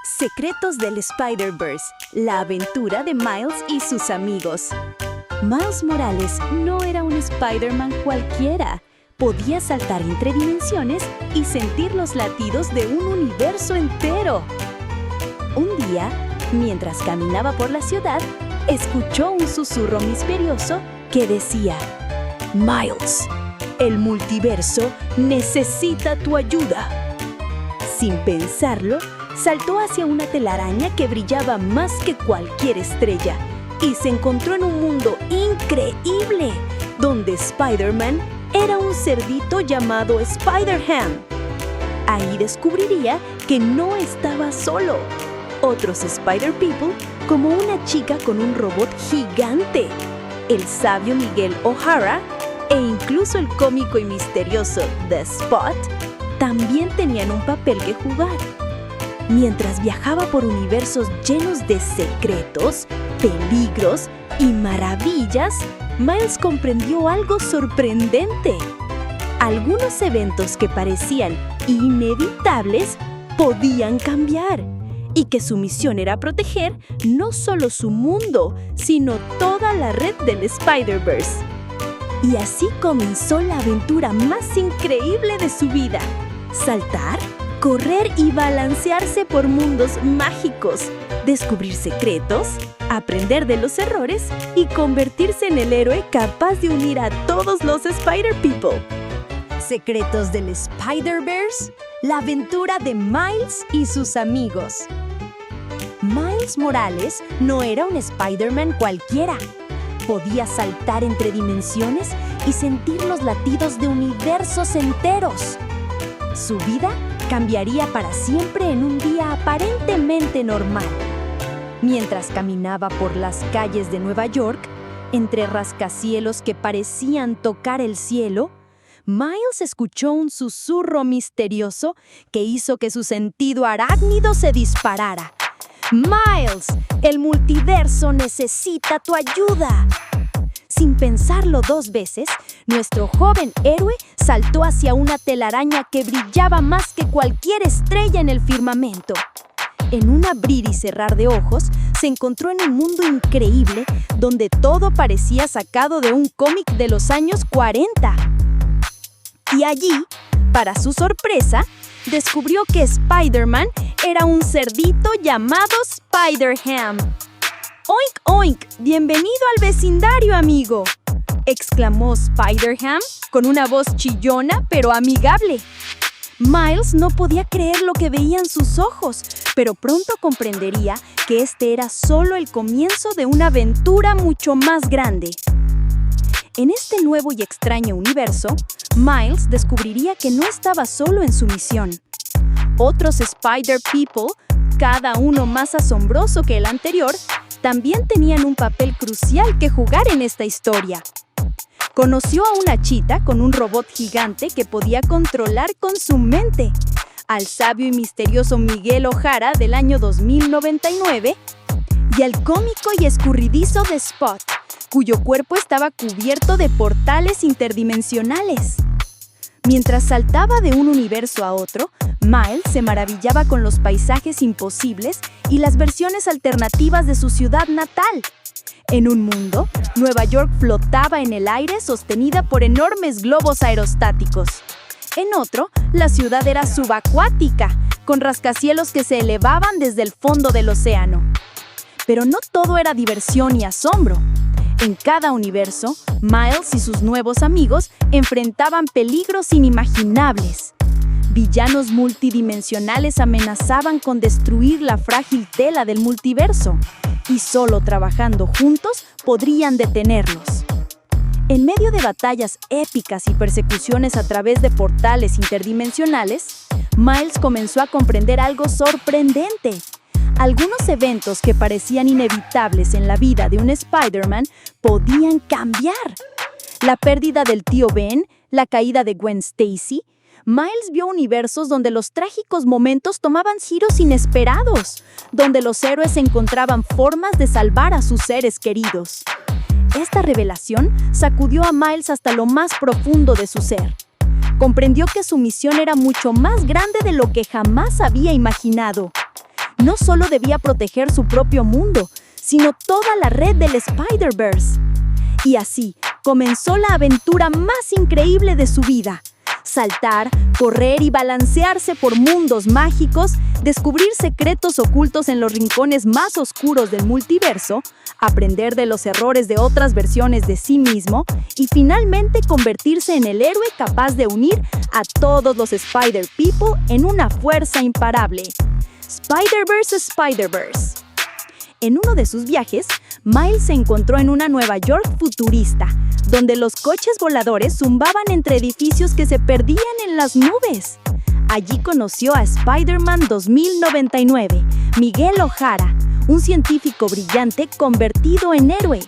Secretos del Spider-Verse, la aventura de Miles y sus amigos. Miles Morales no era un Spider-Man cualquiera. Podía saltar entre dimensiones y sentir los latidos de un universo entero. Un día, mientras caminaba por la ciudad, escuchó un susurro misterioso que decía: «Miles, el multiverso necesita tu ayuda». Sin pensarlo, saltó hacia una telaraña que brillaba más que cualquier estrella y se encontró en un mundo increíble, donde Spider-Man era un cerdito llamado Spider-Ham. Ahí descubriría que no estaba solo. Otros Spider-People, como una chica con un robot gigante, el sabio Miguel O'Hara e incluso el cómico y misterioso The Spot, también tenían un papel que jugar. Mientras viajaba por universos llenos de secretos, peligros y maravillas, Miles comprendió algo sorprendente. Algunos eventos que parecían inevitables podían cambiar, y que su misión era proteger no solo su mundo, sino toda la red del Spider-Verse. Y así comenzó la aventura más increíble de su vida: saltar, correr y balancearse por mundos mágicos, descubrir secretos, aprender de los errores y convertirse en el héroe capaz de unir a todos los Spider-People. Secretos del Spider-Verse, la aventura de Miles y sus amigos. Miles Morales no era un Spider-Man cualquiera. Podía saltar entre dimensiones y sentir los latidos de universos enteros. Su vida cambiaría para siempre en un día aparentemente normal. Mientras caminaba por las calles de Nueva York, entre rascacielos que parecían tocar el cielo, Miles escuchó un susurro misterioso que hizo que su sentido arácnido se disparara. «Miles, el multiverso necesita tu ayuda». Sin pensarlo dos veces, nuestro joven héroe saltó hacia una telaraña que brillaba más que cualquier estrella en el firmamento. En un abrir y cerrar de ojos, se encontró en un mundo increíble donde todo parecía sacado de un cómic de los años 40. Y allí, para su sorpresa, descubrió que Spider-Man era un cerdito llamado Spider-Ham. «¡Oink, oink! ¡Bienvenido al vecindario, amigo!», exclamó Spider-Ham con una voz chillona pero amigable. Miles no podía creer lo que veían sus ojos, pero pronto comprendería que este era solo el comienzo de una aventura mucho más grande. En este nuevo y extraño universo, Miles descubriría que no estaba solo en su misión. Otros Spider-People, cada uno más asombroso que el anterior, también tenían un papel crucial que jugar en esta historia. Conoció a una chita con un robot gigante que podía controlar con su mente, al sabio y misterioso Miguel O'Hara del año 2099 y al cómico y escurridizo The Spot, cuyo cuerpo estaba cubierto de portales interdimensionales. Mientras saltaba de un universo a otro, Miles se maravillaba con los paisajes imposibles y las versiones alternativas de su ciudad natal. En un mundo, Nueva York flotaba en el aire sostenida por enormes globos aerostáticos. En otro, la ciudad era subacuática, con rascacielos que se elevaban desde el fondo del océano. Pero no todo era diversión y asombro. En cada universo, Miles y sus nuevos amigos enfrentaban peligros inimaginables. Villanos multidimensionales amenazaban con destruir la frágil tela del multiverso, y solo trabajando juntos podrían detenerlos. En medio de batallas épicas y persecuciones a través de portales interdimensionales, Miles comenzó a comprender algo sorprendente. Algunos eventos que parecían inevitables en la vida de un Spider-Man podían cambiar. La pérdida del tío Ben, la caída de Gwen Stacy. Miles vio universos donde los trágicos momentos tomaban giros inesperados, donde los héroes encontraban formas de salvar a sus seres queridos. Esta revelación sacudió a Miles hasta lo más profundo de su ser. Comprendió que su misión era mucho más grande de lo que jamás había imaginado. no solo debía proteger su propio mundo, sino toda la red del Spider-Verse. Y así comenzó la aventura más increíble de su vida. Saltar, correr y balancearse por mundos mágicos, descubrir secretos ocultos en los rincones más oscuros del multiverso, aprender de los errores de otras versiones de sí mismo y finalmente convertirse en el héroe capaz de unir a todos los Spider-People en una fuerza imparable. Spider-Verse, Spider-Verse. En uno de sus viajes, Miles se encontró en una Nueva York futurista, donde los coches voladores zumbaban entre edificios que se perdían en las nubes. Allí conoció a Spider-Man 2099, Miguel O'Hara, un científico brillante convertido en héroe.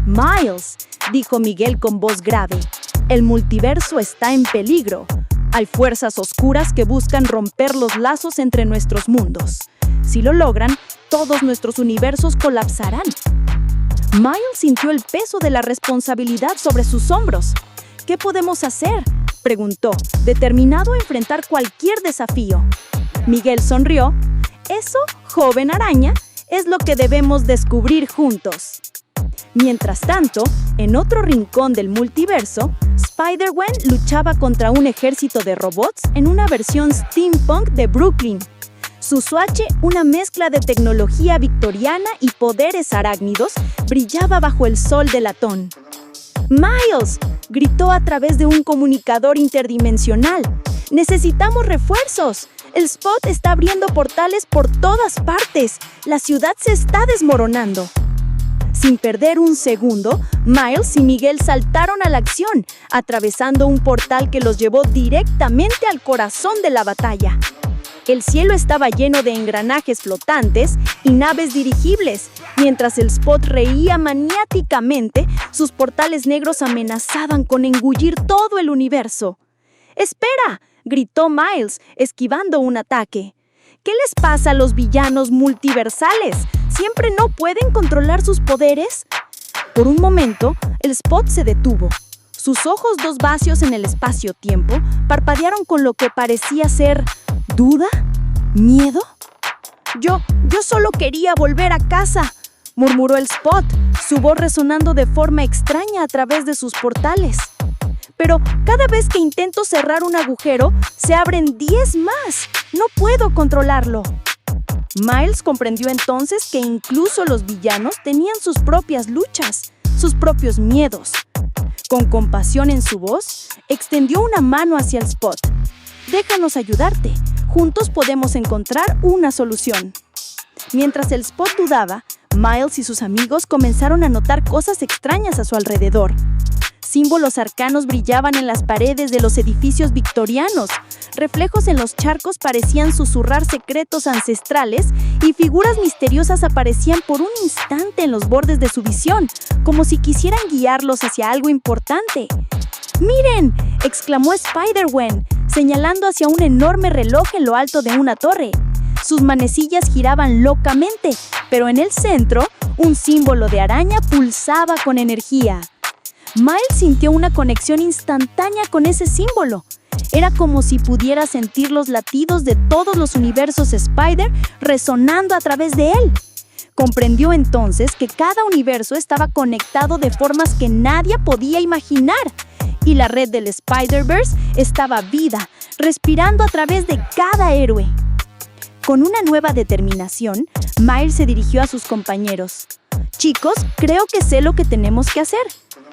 «Miles», dijo Miguel con voz grave, «el multiverso está en peligro. Hay fuerzas oscuras que buscan romper los lazos entre nuestros mundos. Si lo logran, todos nuestros universos colapsarán». Miles sintió el peso de la responsabilidad sobre sus hombros. «¿Qué podemos hacer?», preguntó, determinado a enfrentar cualquier desafío. Miguel sonrió. «Eso, joven araña, es lo que debemos descubrir juntos». Mientras tanto, en otro rincón del multiverso, Spider-Gwen luchaba contra un ejército de robots en una versión steampunk de Brooklyn. Su Swatch, una mezcla de tecnología victoriana y poderes arácnidos, brillaba bajo el sol de latón. «¡Miles!», gritó a través de un comunicador interdimensional. «¡Necesitamos refuerzos! El Spot está abriendo portales por todas partes. La ciudad se está desmoronando». Sin perder un segundo, Miles y Miguel saltaron a la acción, atravesando un portal que los llevó directamente al corazón de la batalla. El cielo estaba lleno de engranajes flotantes y naves dirigibles. Mientras el Spot reía maniáticamente, sus portales negros amenazaban con engullir todo el universo. «¡Espera!», gritó Miles, esquivando un ataque. «¿Qué les pasa a los villanos multiversales? ¿Siempre no pueden controlar sus poderes?». Por un momento, el Spot se detuvo. Sus ojos, dos vacíos en el espacio-tiempo, parpadearon con lo que parecía ser ¿duda? ¿Miedo? Yo solo quería volver a casa», murmuró el Spot, su voz resonando de forma extraña a través de sus portales. «Pero cada vez que intento cerrar un agujero, se abren 10 más. No puedo controlarlo». Miles comprendió entonces que incluso los villanos tenían sus propias luchas, sus propios miedos. Con compasión en su voz, extendió una mano hacia el Spot. «Déjanos ayudarte. Juntos podemos encontrar una solución». Mientras el Spot dudaba, Miles y sus amigos comenzaron a notar cosas extrañas a su alrededor. Símbolos arcanos brillaban en las paredes de los edificios victorianos. Reflejos en los charcos parecían susurrar secretos ancestrales y figuras misteriosas aparecían por un instante en los bordes de su visión, como si quisieran guiarlos hacia algo importante. «¡Miren!», exclamó Spider-Gwen, señalando hacia un enorme reloj en lo alto de una torre. Sus manecillas giraban locamente, pero en el centro, un símbolo de araña pulsaba con energía. Miles sintió una conexión instantánea con ese símbolo. Era como si pudiera sentir los latidos de todos los universos Spider resonando a través de él. Comprendió entonces que cada universo estaba conectado de formas que nadie podía imaginar, y la red del Spider-Verse estaba viva, respirando a través de cada héroe. Con una nueva determinación, Miles se dirigió a sus compañeros. «Chicos, creo que sé lo que tenemos que hacer.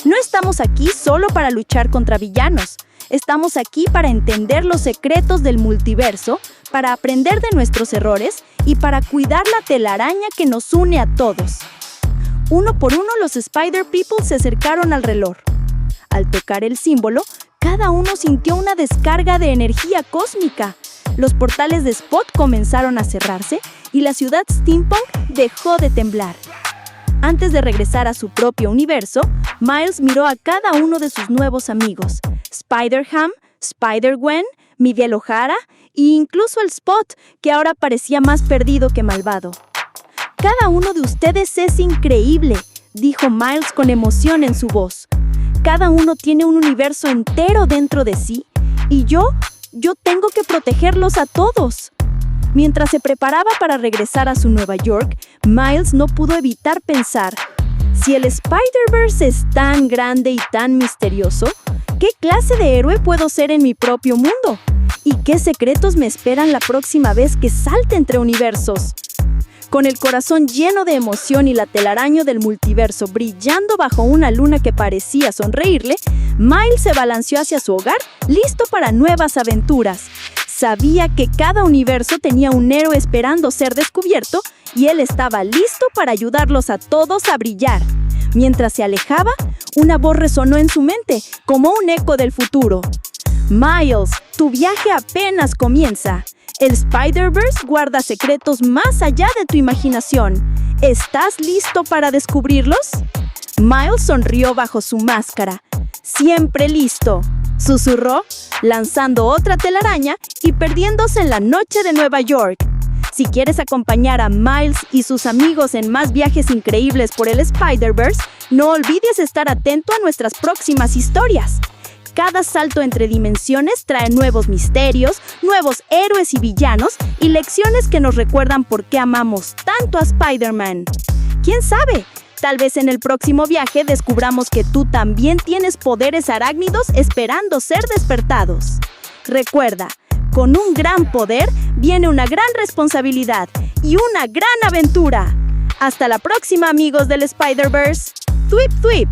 No estamos aquí solo para luchar contra villanos. Estamos aquí para entender los secretos del multiverso, para aprender de nuestros errores y para cuidar la telaraña que nos une a todos». Uno por uno, los Spider-People se acercaron al reloj. Al tocar el símbolo, cada uno sintió una descarga de energía cósmica. Los portales de Spot comenzaron a cerrarse y la ciudad steampunk dejó de temblar. Antes de regresar a su propio universo, Miles miró a cada uno de sus nuevos amigos: Spider-Ham, Spider-Gwen, Miguel O'Hara e incluso el Spot, que ahora parecía más perdido que malvado. «Cada uno de ustedes es increíble», dijo Miles con emoción en su voz. «Cada uno tiene un universo entero dentro de sí y yo tengo que protegerlos a todos». Mientras se preparaba para regresar a su Nueva York, Miles no pudo evitar pensar: si el Spider-Verse es tan grande y tan misterioso, ¿qué clase de héroe puedo ser en mi propio mundo? ¿Y qué secretos me esperan la próxima vez que salte entre universos? Con el corazón lleno de emoción y la telaraña del multiverso brillando bajo una luna que parecía sonreírle, Miles se balanceó hacia su hogar, listo para nuevas aventuras. Sabía que cada universo tenía un héroe esperando ser descubierto y él estaba listo para ayudarlos a todos a brillar. Mientras se alejaba, una voz resonó en su mente, como un eco del futuro. Miles, tu viaje apenas comienza. El Spider-Verse guarda secretos más allá de tu imaginación. ¿Estás listo para descubrirlos? Miles sonrió bajo su máscara. Siempre listo, susurró, lanzando otra telaraña y perdiéndose en la noche de Nueva York. Si quieres acompañar a Miles y sus amigos en más viajes increíbles por el Spider-Verse, no olvides estar atento a nuestras próximas historias. Cada salto entre dimensiones trae nuevos misterios, nuevos héroes y villanos y lecciones que nos recuerdan por qué amamos tanto a Spider-Man. ¿Quién sabe? Tal vez en el próximo viaje descubramos que tú también tienes poderes arácnidos esperando ser despertados. Recuerda, con un gran poder viene una gran responsabilidad y una gran aventura. Hasta la próxima, amigos del Spider-Verse. ¡Twip, twip!